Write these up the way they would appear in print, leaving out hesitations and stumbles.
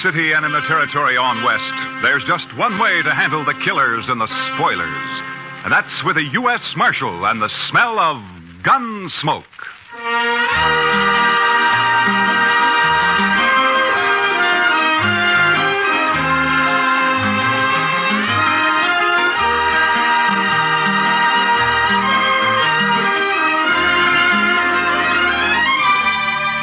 city and in the territory on west, there's just one way to handle the killers and the spoilers. And that's with a U.S. Marshal and the smell of Gunsmoke.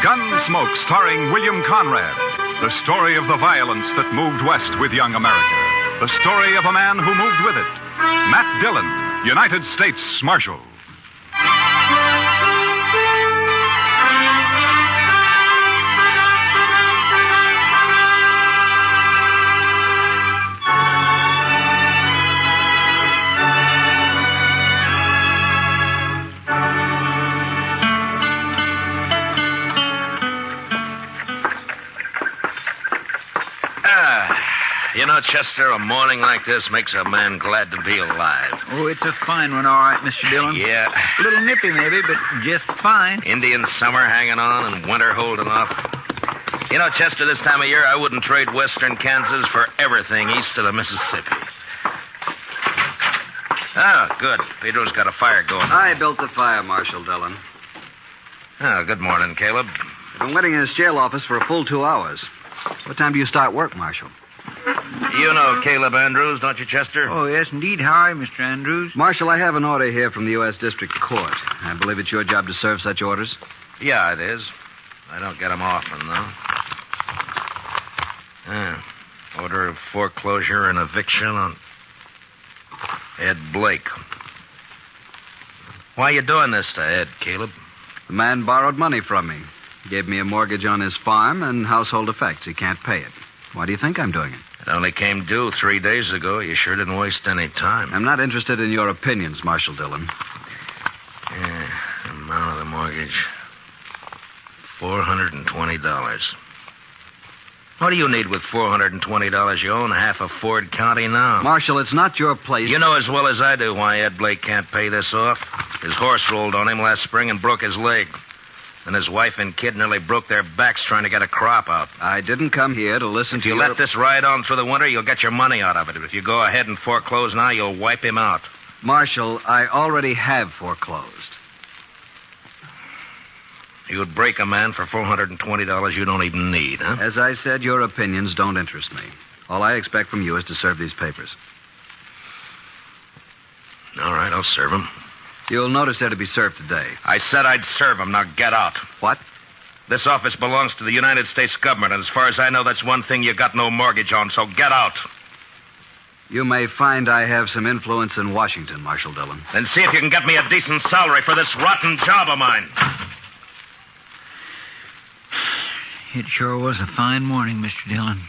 Gunsmoke, starring William Conrad. The story of the violence that moved west with young America. The story of a man who moved with it. Matt Dillon, United States Marshal. You know, Chester, a morning like this makes a man glad to be alive. Oh, it's a fine one, all right, Mr. Dillon. Yeah. A little nippy, maybe, but just fine. Indian summer hanging on and winter holding off. You know, Chester, this time of year, I wouldn't trade western Kansas for everything east of the Mississippi. Oh, good. Pedro's got a fire going. I built the fire, Marshal Dillon. Oh, good morning, Caleb. I've been waiting in this jail office for a full 2 hours. What time do you start work, Marshal? You know Caleb Andrews, don't you, Chester? Oh, yes, indeed. How are you, Mr. Andrews? Marshal, I have an order here from the U.S. District Court. I believe it's your job to serve such orders. Yeah, it is. I don't get them often, though. Order of foreclosure and eviction on Ed Blake. Why are you doing this to Ed, Caleb? The man borrowed money from me. Gave me a mortgage on his farm and household effects. He can't pay it. Why do you think I'm doing it? It only came due 3 days ago. You sure didn't waste any time. I'm not interested in your opinions, Marshal Dillon. Yeah, amount of the mortgage. $420. What do you need with $420? You own half of Ford County now. Marshal, it's not your place. You know as well as I do why Ed Blake can't pay this off. His horse rolled on him last spring and broke his leg. And his wife and kid nearly broke their backs trying to get a crop out. I didn't come here to listen if to you let this ride on through the winter, you'll get your money out of it. If you go ahead and foreclose now, you'll wipe him out. Marshal, I already have foreclosed. You would break a man for $420 you don't even need, huh? As I said, your opinions don't interest me. All I expect from you is to serve these papers. All right, I'll serve them. You'll notice they're to be served today. I said I'd serve them. Now get out. What? This office belongs to the United States government, and as far as I know, that's one thing you got no mortgage on, so get out. You may find I have some influence in Washington, Marshal Dillon. Then see if you can get me a decent salary for this rotten job of mine. It sure was a fine morning, Mr. Dillon.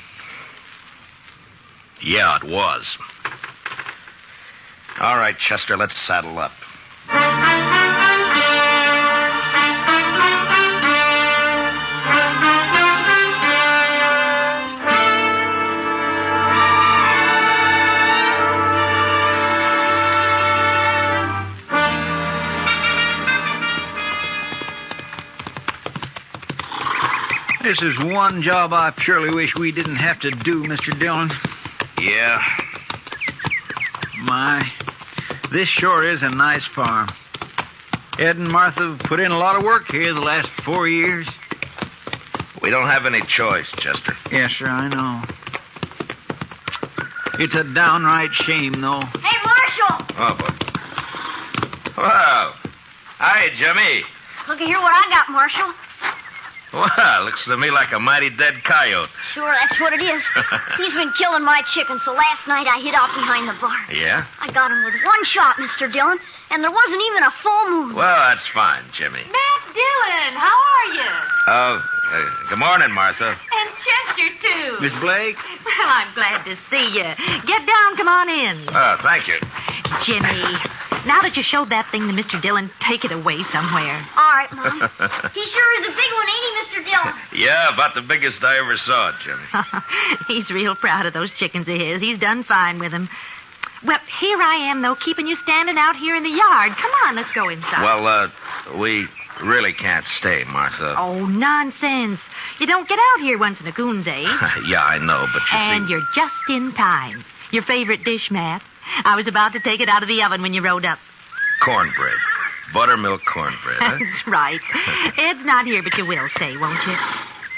Yeah, it was. All right, Chester, let's saddle up. This is one job I purely wish we didn't have to do, Mr. Dillon. Yeah. My, this sure is a nice farm. Ed and Martha have put in a lot of work here the last 4 years. We don't have any choice, Chester. Yes, sir, I know. It's a downright shame, though. Hey, Marshal! Oh, boy. Wow. Hi, Jimmy. Look at here what I got, Marshal. Wow, looks to me like a mighty dead coyote. Sure, that's what it is. He's been killing my chickens, so last night I hid out behind the barn. Yeah? I got him with one shot, Mr. Dillon, and there wasn't even a full moon. Well, that's fine, Jimmy. Matt Dillon, how are you? Oh, good morning, Martha. And Chester, too. Miss Blake? Well, I'm glad to see you. Get down, come on in. Oh, thank you. Jimmy, now that you showed that thing to Mr. Dillon, take it away somewhere. All right, Mom. He sure is a big one, ain't he, Mr. Dillon? Yeah, about the biggest I ever saw, Jimmy. He's real proud of those chickens of his. He's done fine with them. Well, here I am, though, keeping you standing out here in the yard. Come on, let's go inside. Well, we really can't stay, Martha. Oh, nonsense. You don't get out here once in a coon's age. Yeah, I know, but you And see... you're just in time. Your favorite dish, Matt. I was about to take it out of the oven when you rode up. Cornbread. Buttermilk cornbread, huh? That's right. Ed's not here, but you will say, won't you?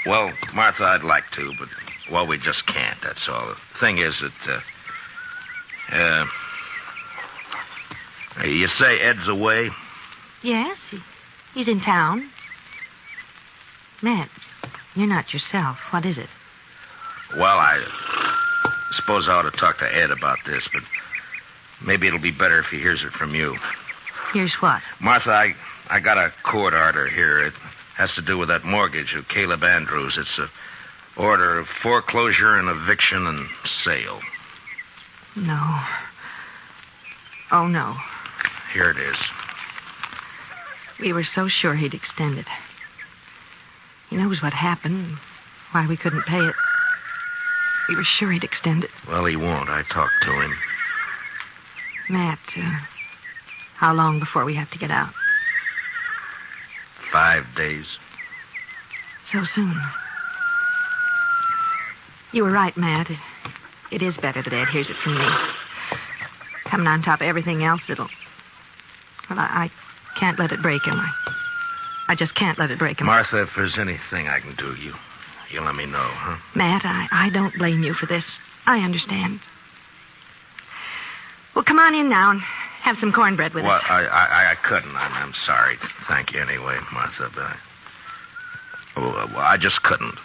Well, Martha, I'd like to, but, well, we just can't, that's all. The thing is that, you say Ed's away? Yes, he's in town. Matt, you're not yourself. What is it? Well, I suppose I ought to talk to Ed about this, but maybe it'll be better if he hears it from you. Here's what? Martha, I got a court order here. It has to do with that mortgage of Caleb Andrews. It's a order of foreclosure and eviction and sale. No. Oh, no. Here it is. We were so sure he'd extend it. He knows what happened and why we couldn't pay it. We were sure he'd extend it. Well, he won't. I talked to him. Matt, how long before we have to get out? 5 days. So soon. You were right, Matt. It is better that Ed hears it from me. Coming on top of everything else, it'll... Well, I can't let it break him. I just can't let it break him. Martha, if there's anything I can do, you let me know, huh? Matt, I don't blame you for this. I understand. Well, come on in now and have some cornbread with well, us. I couldn't. I'm sorry. Thank you anyway, Martha, but I just couldn't.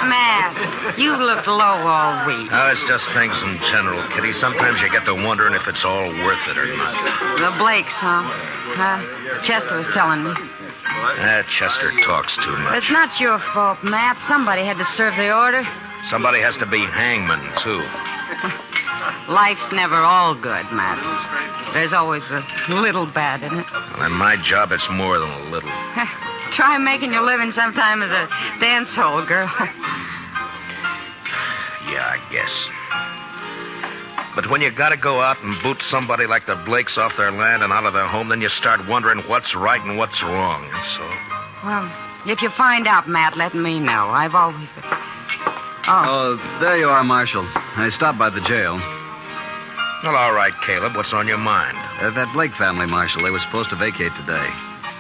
Matt, you've looked low all week. Oh, it's just things in general, Kitty. Sometimes you get to wondering if it's all worth it or not. The Blakes, huh? Chester was telling me. Chester talks too much. It's not your fault, Matt. Somebody had to serve the order. Somebody has to be hangman, too. Life's never all good, Matt. There's always a little bad in it. Well, in my job, it's more than a little. Try making your living sometime as a dance hall girl. Yeah, I guess. But when you gotta go out and boot somebody like the Blakes off their land and out of their home, then you start wondering what's right and what's wrong, that's all. Well, if you find out, Matt, let me know. I've always... Oh, there you are, Marshal. I stopped by the jail. Well, all right, Caleb. What's on your mind? That Blake family, Marshal, they were supposed to vacate today.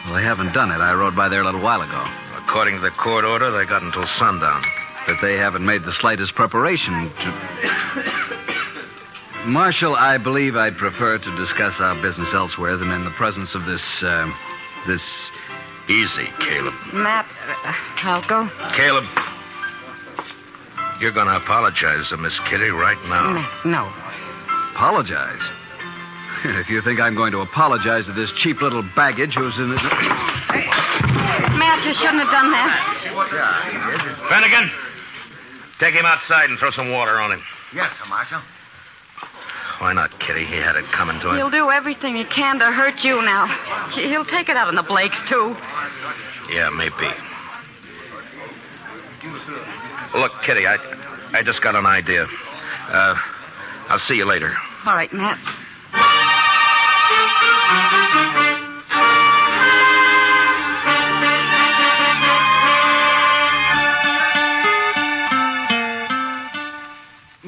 Well, they haven't done it. I rode by there a little while ago. According to the court order, they got until sundown. But they haven't made the slightest preparation to... Marshal, I believe I'd prefer to discuss our business elsewhere than in the presence of this... Easy, Caleb. Matt, I'll go. Caleb, you're going to apologize to Miss Kitty right now. No. Apologize? If you think I'm going to apologize to this cheap little baggage who's in it... Matt, you shouldn't have done that. Finnegan, take him outside and throw some water on him. Yes, sir, Marshal. Why not, Kitty? He had it coming to him. He'll do everything he can to hurt you now. He'll take it out on the Blakes, too. Yeah, maybe. Look, Kitty, I just got an idea. I'll see you later. All right, Matt.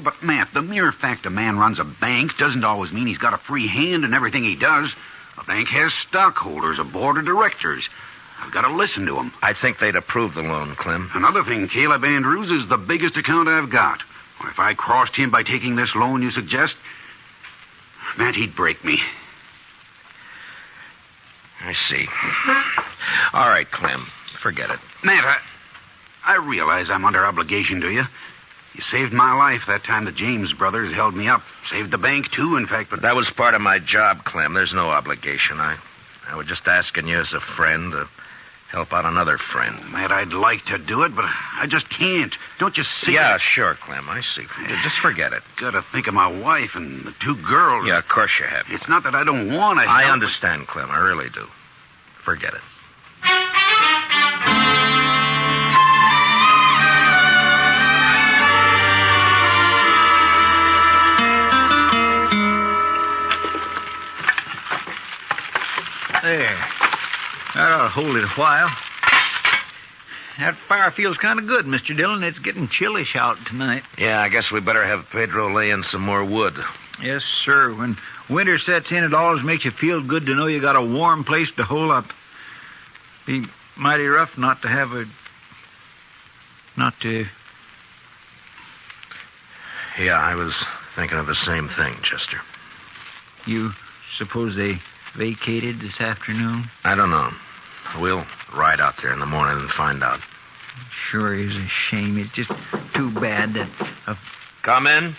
But, Matt, the mere fact a man runs a bank doesn't always mean he's got a free hand in everything he does. A bank has stockholders, a board of directors. I've got to listen to them. I think they'd approve the loan, Clem. Another thing, Caleb Andrews is the biggest account I've got. If I crossed him by taking this loan you suggest, Matt, he'd break me. I see. All right, Clem. Forget it. Matt, I realize I'm under obligation to you. You saved my life that time the James brothers held me up. Saved the bank, too, in fact, but... That was part of my job, Clem. There's no obligation. I was just asking you as a friend to help out another friend. Matt, I'd like to do it, but I just can't. Don't you see? Yeah, sure, Clem. I see. Just forget it. Gotta think of my wife and the two girls. Yeah, of course you have. It's not that I don't want to. I understand, Clem. I really do. Forget it. There. That ought to hold it a while. That fire feels kind of good, Mr. Dillon. It's getting chillish out tonight. Yeah, I guess we better have Pedro lay in some more wood. Yes, sir. When winter sets in, it always makes you feel good to know you got a warm place to hole up. Be mighty rough not to have a... not to... Yeah, I was thinking of the same thing, Chester. You suppose they vacated this afternoon? I don't know. We'll ride out there in the morning and find out. Sure is a shame. It's just too bad that... Come in.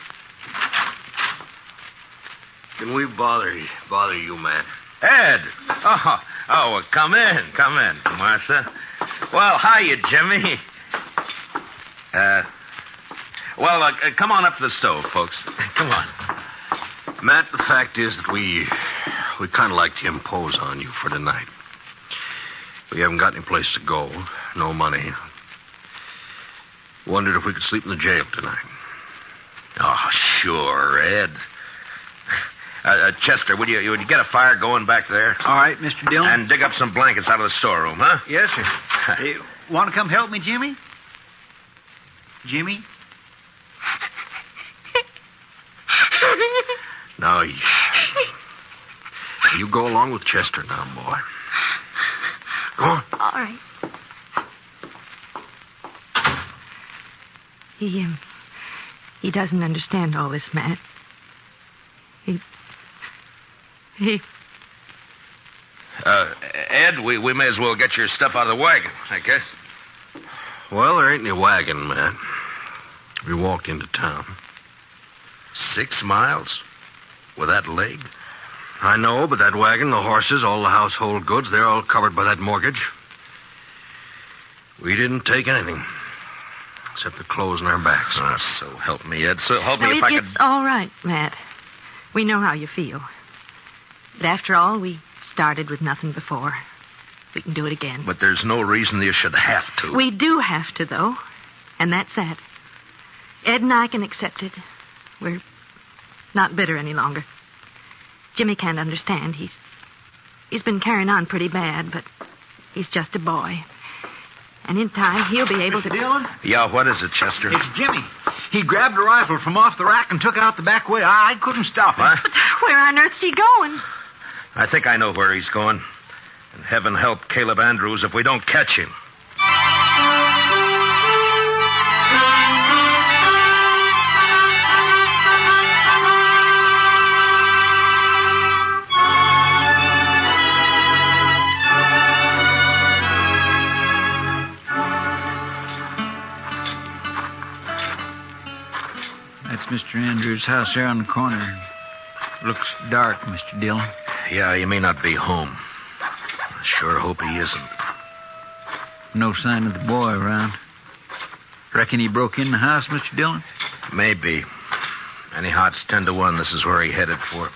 Can we bother you, Matt? Ed! Oh, come in, Martha. Well, hiya, Jimmy. Come on up to the stove, folks. Come on. Matt, the fact is that we kind of like to impose on you for tonight. We haven't got any place to go, no money. Wondered if we could sleep in the jail tonight. Oh, sure, Ed. Chester, would you get a fire going back there? All right, Mr. Dillon. And dig up some blankets out of the storeroom, huh? Yes, sir. Hey, want to come help me, Jimmy? Jimmy? Now, you go along with Chester now, boy. Go on. All right. He doesn't understand all this, Matt. Ed, we may as well get your stuff out of the wagon, I guess. Well, there ain't any wagon, Matt. We walked into town. 6 miles? With that leg? I know, but that wagon, the horses, all the household goods, they're all covered by that mortgage. We didn't take anything, except the clothes on our backs. Oh, so help me, Ed. So help me if I could... It's all right, Matt. We know how you feel. But after all, we started with nothing before. We can do it again. But there's no reason you should have to. We do have to, though. And that's that. Ed and I can accept it. We're not bitter any longer. Jimmy can't understand. He's been carrying on pretty bad, but he's just a boy. And in time, he'll be able to... Dillon? Yeah, what is it, Chester? It's Jimmy. He grabbed a rifle from off the rack and took out the back way. I couldn't stop him. What? But where on earth's he going? I think I know where he's going. And heaven help Caleb Andrews if we don't catch him. That's Mr. Andrews' house there on the corner. Looks dark, Mr. Dillon. Yeah, he may not be home. I sure hope he isn't. No sign of the boy around. Reckon he broke in the house, Mr. Dillon? Maybe. Anyhow, it's 10 to 1. This is where he headed for.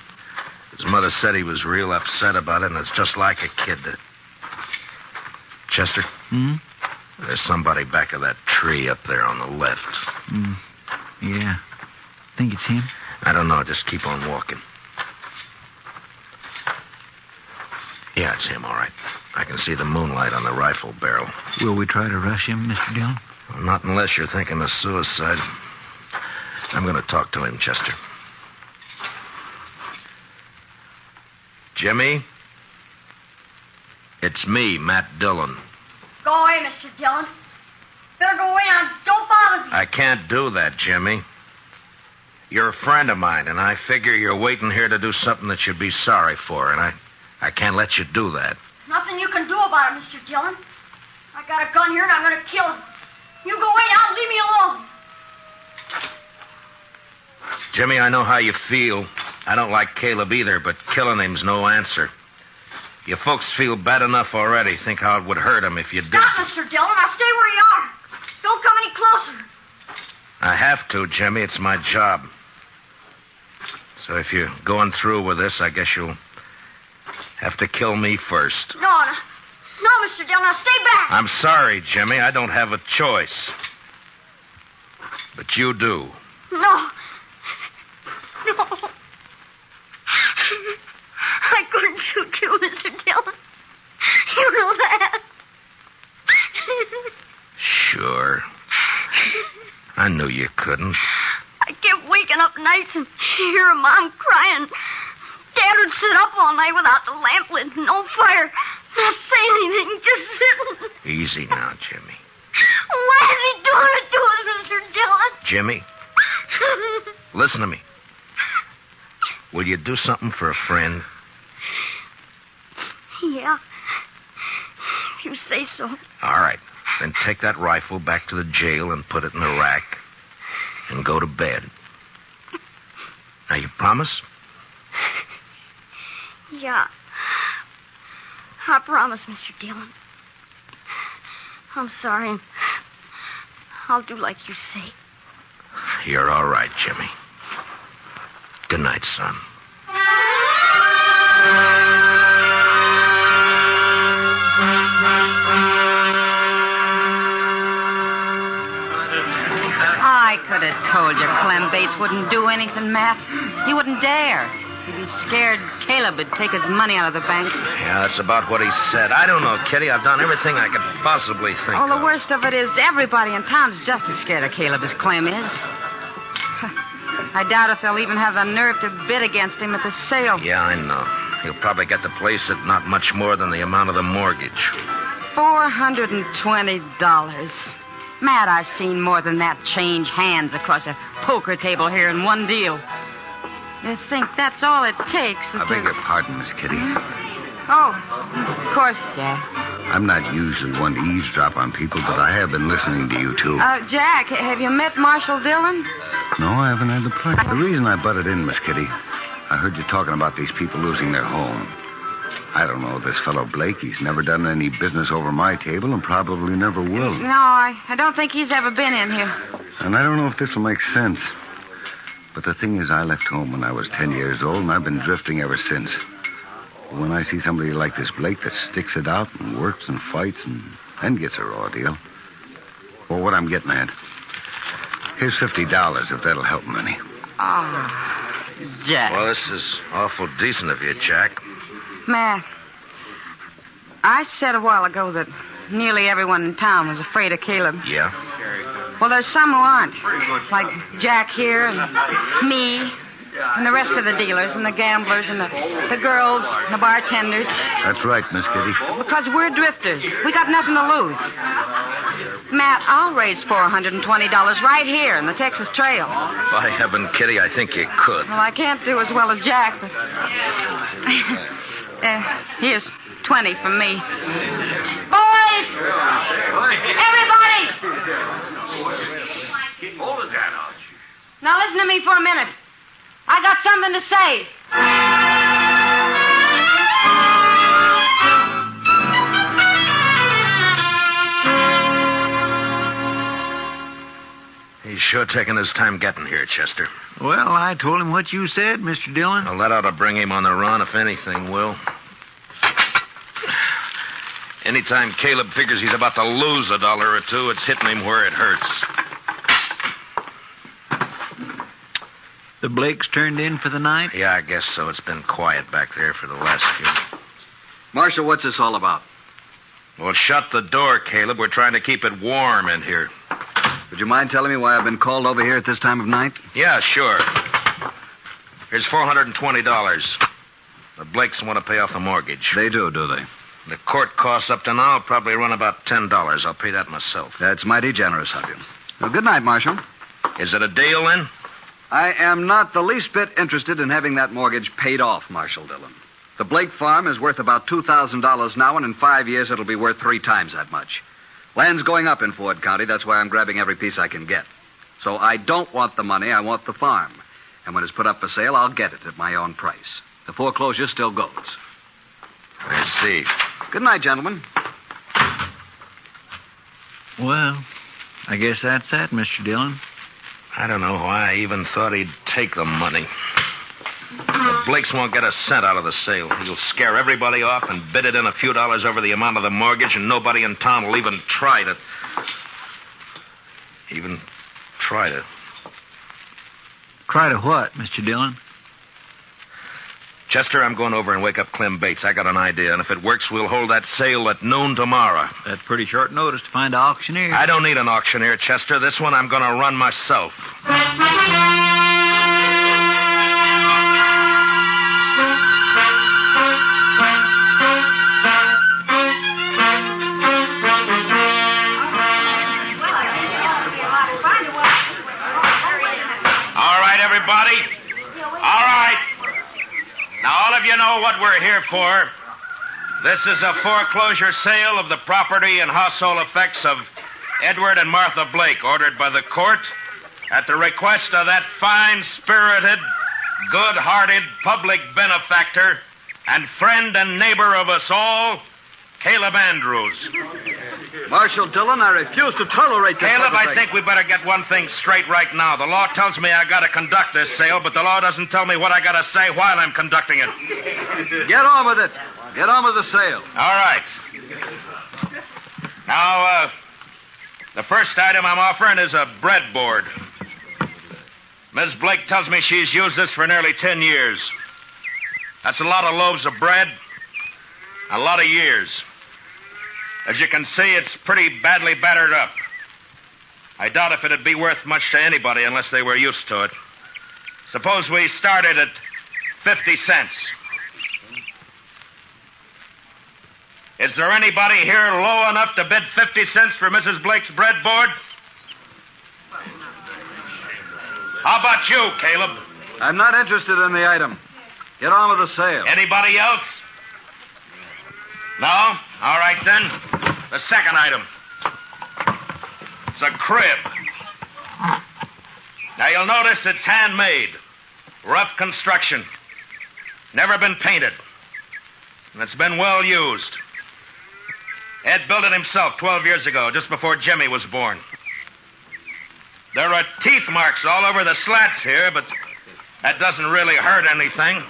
His mother said he was real upset about it, and it's just like a kid to... Chester? There's somebody back of that tree up there on the left. Yeah. Think it's him? I don't know. Just keep on walking. Yeah, it's him, all right. I can see the moonlight on the rifle barrel. Will we try to rush him, Mr. Dillon? Well, not unless you're thinking of suicide. I'm going to talk to him, Chester. Jimmy? It's me, Matt Dillon. Go away, Mr. Dillon. Better go away now. Don't bother me. I can't do that, Jimmy. You're a friend of mine, and I figure you're waiting here to do something that you'd be sorry for, and I can't let you do that. Nothing you can do about it, Mr. Dillon. I got a gun here, and I'm going to kill him. You go away now and leave me alone. Jimmy, I know how you feel. I don't like Caleb either, but killing him's no answer. You folks feel bad enough already. Think how it would hurt him if you did. Stop, Mr. Dillon. Now stay where you are. Don't come any closer. I have to, Jimmy. It's my job. So if you're going through with this, I guess you'll have to kill me first. No, Mr. Dillon. Now stay back. I'm sorry, Jimmy. I don't have a choice. But you do. No. I couldn't shoot you, Mr. Dillon. You know that. Sure. I knew you couldn't. I kept waking up nights and hear Mom crying. Dad would sit up all night without the lamp lit, no fire, not saying anything, just sitting. Easy now, Jimmy. Why is he doing it to us, Mr. Dillon? Jimmy, listen to me. Will you do something for a friend? Yeah. If you say so. All right. Then take that rifle back to the jail and put it in the rack. And go to bed. Now, you promise? Yeah. I promise, Mr. Dillon. I'm sorry, and I'll do like you say. You're all right, Jimmy. Good night, son. I could have told you Clem Bates wouldn't do anything, Matt. He wouldn't dare. He'd be scared Caleb would take his money out of the bank. Yeah, that's about what he said. I don't know, Kitty. I've done everything I could possibly think Oh, the of. worst of it is everybody in town's just as scared of Caleb as Clem is. I doubt if they'll even have the nerve to bid against him at the sale. Yeah, I know. He'll probably get the place at not much more than the amount of the mortgage. $420. Matt, I've seen more than that change hands across a poker table here in one deal. You think that's all it takes? I beg your pardon, Miss Kitty. Oh, of course, Jack. I'm not usually one to eavesdrop on people, but I have been listening to you, too. Jack, have you met Marshal Dillon? No, I haven't had the pleasure. The reason I butted in, Miss Kitty, I heard you talking about these people losing their home. I don't know this fellow Blake. He's never done any business over my table and probably never will. No, I don't think he's ever been in here. And I don't know if this will make sense. But the thing is, I left home when I was 10 years old, and I've been drifting ever since. When I see somebody like this Blake that sticks it out and works and fights and gets a raw deal. Well, what I'm getting at, here's $50 if that'll help him any. Oh, Jack. Well, this is awful decent of you, Jack. Matt, I said a while ago that nearly everyone in town was afraid of Caleb. Yeah? Well, there's some who aren't. Like Jack here and me and the rest of the dealers and the gamblers and the girls and the bartenders. That's right, Miss Kitty. Because we're drifters. We got nothing to lose. Matt, I'll raise $420 right here in the Texas Trail. By heaven, Kitty, I think you could. Well, I can't do as well as Jack, but... here's 20 from me. Boys! Everybody! Keep hold of that, Archie. Now listen to me for a minute. I got something to say. He's sure taking his time getting here, Chester. Well, I told him what you said, Mr. Dillon. Well, that ought to bring him on the run, if anything will. Anytime Caleb figures he's about to lose $1 or $2, it's hitting him where it hurts. The Blakes turned in for the night? Yeah, I guess so. It's been quiet back there for the last few. Marshal, what's this all about? Well, shut the door, Caleb. We're trying to keep it warm in here. Would you mind telling me why I've been called over here at this time of night? Yeah, sure. Here's $420. The Blakes want to pay off the mortgage. They do they? The court costs up to now will probably run about $10. I'll pay that myself. That's mighty generous of you. Well, good night, Marshal. Is it a deal, then? I am not the least bit interested in having that mortgage paid off, Marshal Dillon. The Blake farm is worth about $2,000 now, and in 5 years it'll be worth 3 times that much. Land's going up in Ford County. That's why I'm grabbing every piece I can get. So I don't want the money. I want the farm. And when it's put up for sale, I'll get it at my own price. The foreclosure still goes. I see. Good night, gentlemen. Well, I guess that's that, Mr. Dillon. I don't know why I even thought he'd take the money. The Blakes won't get a cent out of the sale. He'll scare everybody off and bid it in a few dollars over the amount of the mortgage, and nobody in town will even try to... Try to what, Mr. Dillon? Chester, I'm going over and wake up Clem Bates. I got an idea, and if it works, we'll hold that sale at noon tomorrow. That's pretty short notice to find an auctioneer. I don't need an auctioneer, Chester. This one I'm going to run myself. All right, everybody. All right. Now, all of you know what we're here for. This is a foreclosure sale of the property and household effects of Edward and Martha Blake, ordered by the court at the request of that fine-spirited, good-hearted public benefactor and friend and neighbor of us all, Caleb Andrews. Marshal Dillon, I refuse to tolerate this. Caleb, I think we better get one thing straight right now. The law tells me I got to conduct this sale, but the law doesn't tell me what I got to say while I'm conducting it. Get on with it. Get on with the sale. All right. Now, the first item I'm offering is a breadboard. Ms. Blake tells me she's used this for nearly 10 years. That's a lot of loaves of bread, a lot of years. As you can see, it's pretty badly battered up. I doubt if it'd be worth much to anybody unless they were used to it. Suppose we started at 50 cents. Is there anybody here low enough to bid 50 cents for Mrs. Blake's breadboard? How about you, Caleb? I'm not interested in the item. Get on with the sale. Anybody else? No? All right, then. The second item. It's a crib. Now, you'll notice it's handmade. Rough construction. Never been painted. And it's been well used. Ed built it himself 12 years ago, just before Jimmy was born. There are teeth marks all over the slats here, but that doesn't really hurt anything.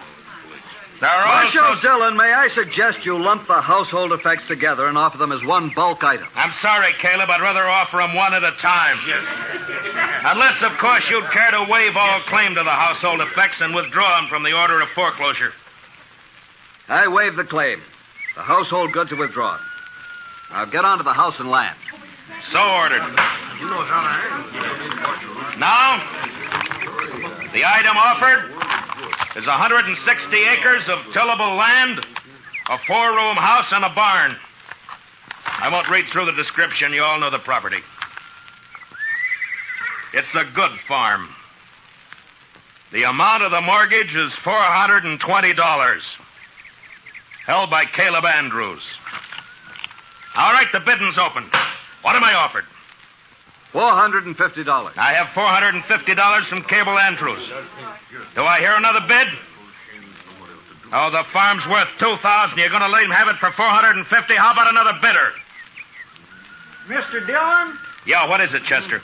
There are Marshal Dillon, may I suggest you lump the household effects together and offer them as one bulk item? I'm sorry, Caleb. I'd rather offer them one at a time. Unless, of course, you'd care to waive all claim to the household effects and withdraw them from the order of foreclosure. I waive the claim. The household goods are withdrawn. Now get on to the house and land. So ordered. Now, the item offered is 160 acres of tillable land, a 4-room house, and a barn. I won't read through the description. You all know the property. It's a good farm. The amount of the mortgage is $420, held by Caleb Andrews. All right, the bidding's open. What am I offered? $450. I have $450 from Caleb Andrews. Do I hear another bid? Oh, the farm's worth $2,000. You're going to let him have it for $450? How about another bidder? Mr. Dillon? Yeah, what is it, Chester?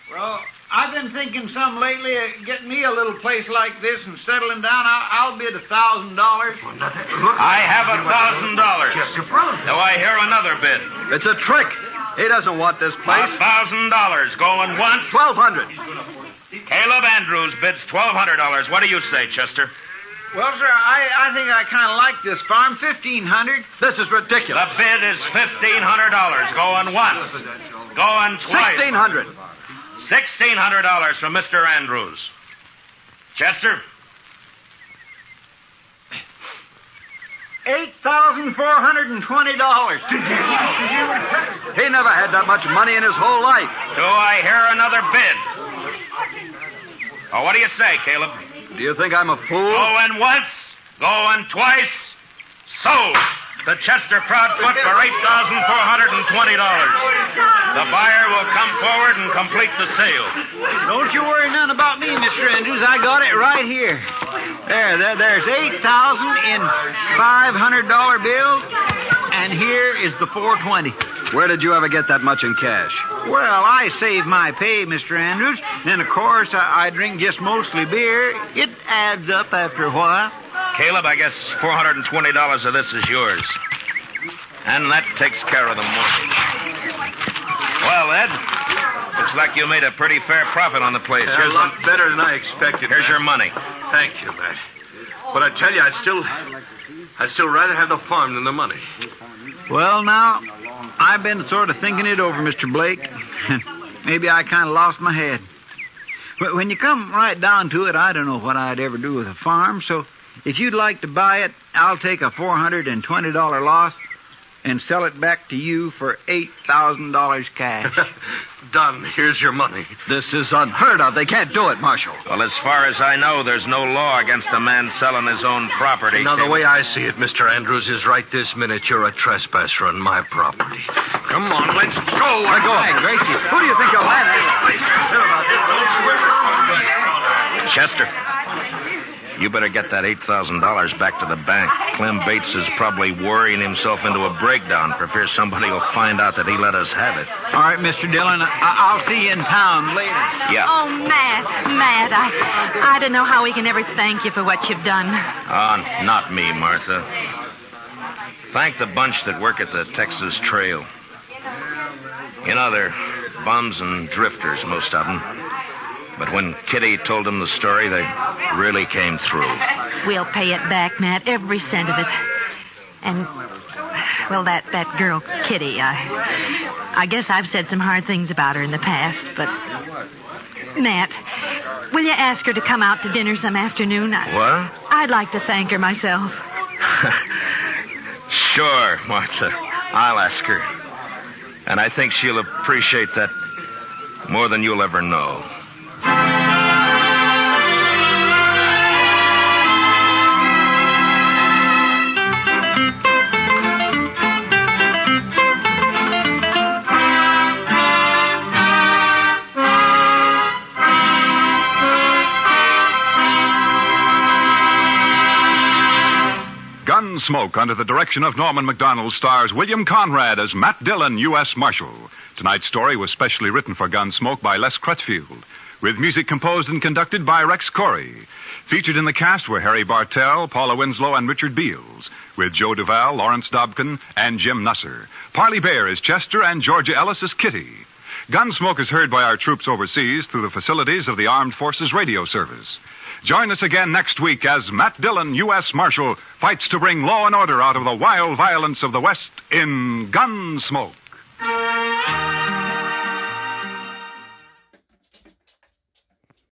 Well, I've been thinking some lately of getting me a little place like this and settling down. I'll bid $1,000. I have $1,000. Do I hear another bid? It's a trick. He doesn't want this place. $1,000. Going once. $1,200. Caleb Andrews bids $1,200. What do you say, Chester? Well, sir, I think I kind of like this farm. $1,500. This is ridiculous. The bid is $1,500. Going once. Going twice. $1,600. $1,600 from Mr. Andrews. Chester? $8,420. He never had that much money in his whole life. Do I hear another bid? Oh, what do you say, Caleb? Do you think I'm a fool? Going once, going twice, sold. The Chester Proudfoot for $8,420. The buyer will come forward and complete the sale. Don't you worry none about me, Mr. Andrews. I got it right here. There's $8,000 in $500 bills, and here is the $420. Where did you ever get that much in cash? Well, I save my pay, Mr. Andrews. Then, of course, I drink just mostly beer. It adds up after a while. Caleb, I guess $420 of this is yours. And that takes care of the mortgage. Well, Ed, looks like you made a pretty fair profit on the place. A lot better than I expected. Here's Matt. your money. Thank you, Matt. But I tell you, I'd still rather have the farm than the money. Well, now, I've been sort of thinking it over, Mr. Blake. Maybe I kind of lost my head. But when you come right down to it, I don't know what I'd ever do with a farm, so if you'd like to buy it, I'll take a $420 loss and sell it back to you for $8,000 cash. Done. Here's your money. This is unheard of. They can't do it, Marshal. Well, as far as I know, there's no law against a man selling his own property. Now, the way I see it, Mr. Andrews, is right this minute you're a trespasser on my property. Come on, let's go. Let go of me, Gracie. Who do you think you're landing? Chester, you better get that $8,000 back to the bank. Clem Bates is probably worrying himself into a breakdown for fear somebody will find out that he let us have it. All right, Mr. Dillon, I'll see you in town later. Yeah. Oh, Matt, I don't know how we can ever thank you for what you've done. Not me, Martha. Thank the bunch that work at the Texas Trail. You know, they're bums and drifters, most of them. But when Kitty told them the story, they really came through. We'll pay it back, Matt, every cent of it. And, well, that girl, Kitty, I guess I've said some hard things about her in the past, but... Matt, will you ask her to come out to dinner some afternoon? What? I'd like to thank her myself. Sure, Martha. I'll ask her. And I think she'll appreciate that more than you'll ever know. Gunsmoke, under the direction of Norman Macdonald, stars William Conrad as Matt Dillon, U.S. Marshal. Tonight's story was specially written for Gunsmoke by Les Crutchfield, with music composed and conducted by Rex Corey. Featured in the cast were Harry Bartell, Paula Winslow, and Richard Beals, with Joe Duvall, Lawrence Dobkin, and Jim Nusser. Parley Bear is Chester, and Georgia Ellis is Kitty. Gunsmoke is heard by our troops overseas through the facilities of the Armed Forces Radio Service. Join us again next week as Matt Dillon, U.S. Marshal, fights to bring law and order out of the wild violence of the West in Gunsmoke.